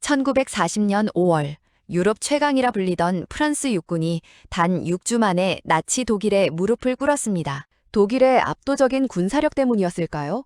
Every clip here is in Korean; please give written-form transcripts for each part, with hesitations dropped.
1940년 5월 유럽 최강이라 불리던 프랑스 육군이 단 6주 만에 나치 독일에 무릎을 꿇었습니다. 독일의 압도적인 군사력 때문이었을까요?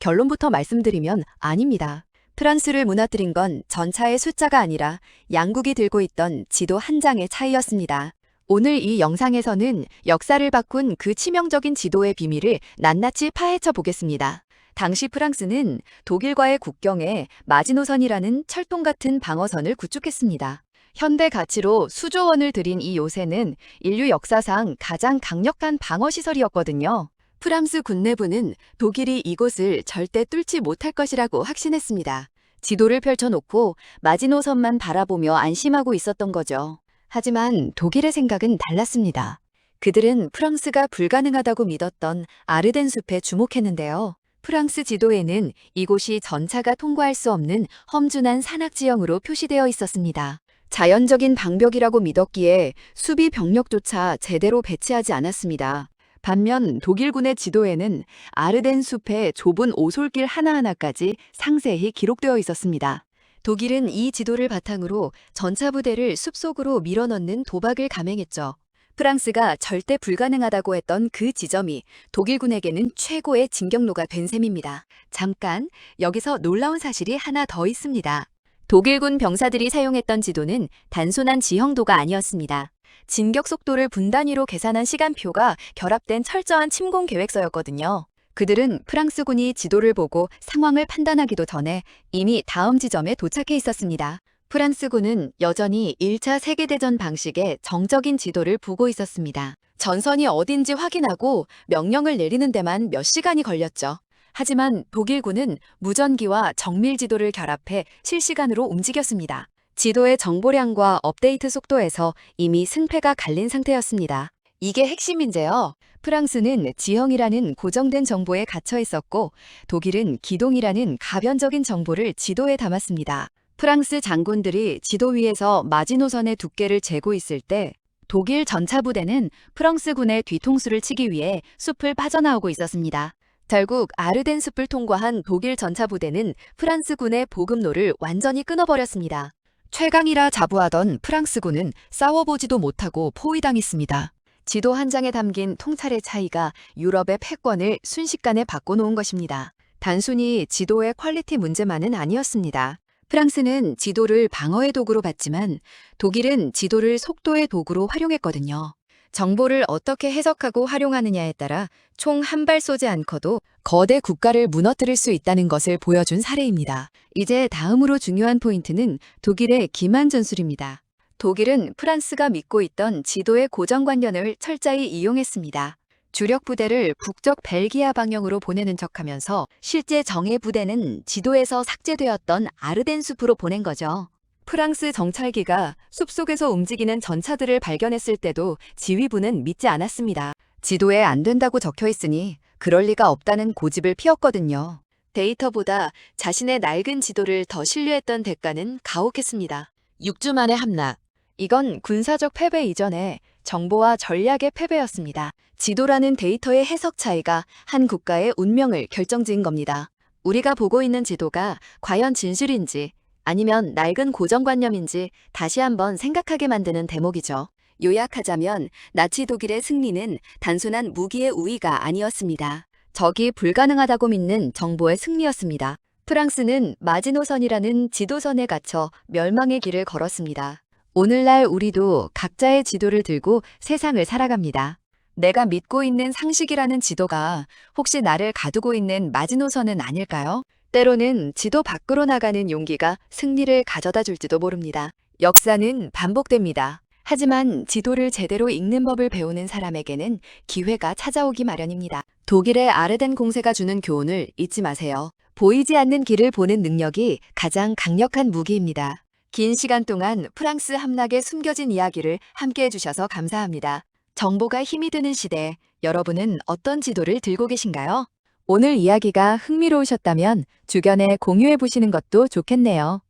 결론부터 말씀드리면 아닙니다. 프랑스를 무너뜨린 건 전차의 숫자가 아니라 양국이 들고 있던 지도 한 장의 차이였습니다. 오늘 이 영상에서는 역사를 바꾼 그 치명적인 지도의 비밀을 낱낱이 파헤쳐 보겠습니다. 당시 프랑스는 독일과의 국경에 마지노선이라는 철동 같은 방어선을 구축했습니다. 현대 가치로 수조 원을 들인 이 요새는 인류 역사상 가장 강력한 방어시설이었거든요. 프랑스 군내부는 독일이 이곳을 절대 뚫지 못할 것이라고 확신했습니다. 지도를 펼쳐놓고 마지노선만 바라보며 안심하고 있었던 거죠. 하지만 독일의 생각은 달랐습니다. 그들은 프랑스가 불가능하다고 믿었던 아르덴 숲에 주목했는데요. 프랑스 지도에는 이곳이 전차가 통과할 수 없는 험준한 산악지형으로 표시되어 있었습니다. 자연적인 방벽이라고 믿었기에 수비 병력조차 제대로 배치하지 않았습니다. 반면 독일군의 지도에는 아르덴 숲의 좁은 오솔길 하나하나까지 상세히 기록되어 있었습니다. 독일은 이 지도를 바탕으로 전차 부대를 숲속으로 밀어넣는 도박을 감행했죠. 프랑스가 절대 불가능하다고 했던 그 지점이 독일군에게는 최고의 진격로가 된 셈입니다. 잠깐, 여기서 놀라운 사실이 하나 더 있습니다. 독일군 병사들이 사용했던 지도는 단순한 지형도가 아니었습니다. 진격 속도를 분 단위로 계산한 시간표가 결합된 철저한 침공 계획서였거든요. 그들은 프랑스군이 지도를 보고 상황을 판단하기도 전에 이미 다음 지점에 도착해 있었습니다. 프랑스군은 여전히 1차 세계대전 방식의 정적인 지도를 보고 있었습니다. 전선이 어딘지 확인하고 명령을 내리는 데만 몇 시간이 걸렸죠. 하지만 독일군은 무전기와 정밀 지도를 결합해 실시간으로 움직였습니다. 지도의 정보량과 업데이트 속도에서 이미 승패가 갈린 상태였습니다. 이게 핵심인데요. 프랑스는 지형이라는 고정된 정보에 갇혀 있었고 독일은 기동이라는 가변적인 정보를 지도에 담았습니다. 프랑스 장군들이 지도 위에서 마지노선의 두께를 재고 있을 때 독일 전차 부대는 프랑스군의 뒤통수를 치기 위해 숲을 빠져나오고 있었습니다. 결국 아르덴 숲을 통과한 독일 전차 부대는 프랑스군의 보급로를 완전히 끊어버렸습니다. 최강이라 자부하던 프랑스군은 싸워보지도 못하고 포위당했습니다. 지도 한 장에 담긴 통찰의 차이가 유럽의 패권을 순식간에 바꿔놓은 것입니다. 단순히 지도의 퀄리티 문제만은 아니었습니다. 프랑스는 지도를 방어의 도구로 봤지만 독일은 지도를 속도의 도구로 활용했거든요. 정보를 어떻게 해석하고 활용하느냐에 따라 총 한 발 쏘지 않고도 거대 국가를 무너뜨릴 수 있다는 것을 보여준 사례입니다. 이제 다음으로 중요한 포인트는 독일의 기만 전술입니다. 독일은 프랑스가 믿고 있던 지도의 고정관념을 철저히 이용했습니다. 주력 부대를 북쪽 벨기아 방향으로 보내는 척하면서 실제 정예 부대는 지도에서 삭제되었던 아르덴 숲으로 보낸 거죠. 프랑스 정찰기가 숲속에서 움직이는 전차들을 발견했을 때도 지휘부는 믿지 않았습니다. 지도에 안 된다고 적혀 있으니 그럴 리가 없다는 고집을 피웠거든요. 데이터보다 자신의 낡은 지도를 더 신뢰했던 대가는 가혹했습니다. 6주 만의 함락. 이건 군사적 패배 이전에 정보와 전략의 패배였습니다. 지도라는 데이터의 해석 차이가 한 국가의 운명을 결정지은 겁니다. 우리가 보고 있는 지도가 과연 진실인지 아니면 낡은 고정관념인지 다시 한번 생각하게 만드는 대목이죠. 요약하자면 나치 독일의 승리는 단순한 무기의 우위가 아니었습니다. 적이 불가능하다고 믿는 정보의 승리였습니다. 프랑스는 마지노선이라는 지도선에 갇혀 멸망의 길을 걸었습니다. 오늘날 우리도 각자의 지도를 들고 세상을 살아갑니다. 내가 믿고 있는 상식이라는 지도가 혹시 나를 가두고 있는 마지노선은 아닐까요? 때로는 지도 밖으로 나가는 용기가 승리를 가져다 줄지도 모릅니다. 역사는 반복됩니다. 하지만 지도를 제대로 읽는 법을 배우는 사람에게는 기회가 찾아오기 마련입니다. 독일의 아르덴 공세가 주는 교훈을 잊지 마세요. 보이지 않는 길을 보는 능력이 가장 강력한 무기입니다. 긴 시간 동안 프랑스 함락의 숨겨진 이야기를 함께 해주셔서 감사합니다. 정보가 힘이 드는 시대, 여러분은 어떤 지도를 들고 계신가요? 오늘 이야기가 흥미로우셨다면 주변에 공유해 보시는 것도 좋겠네요.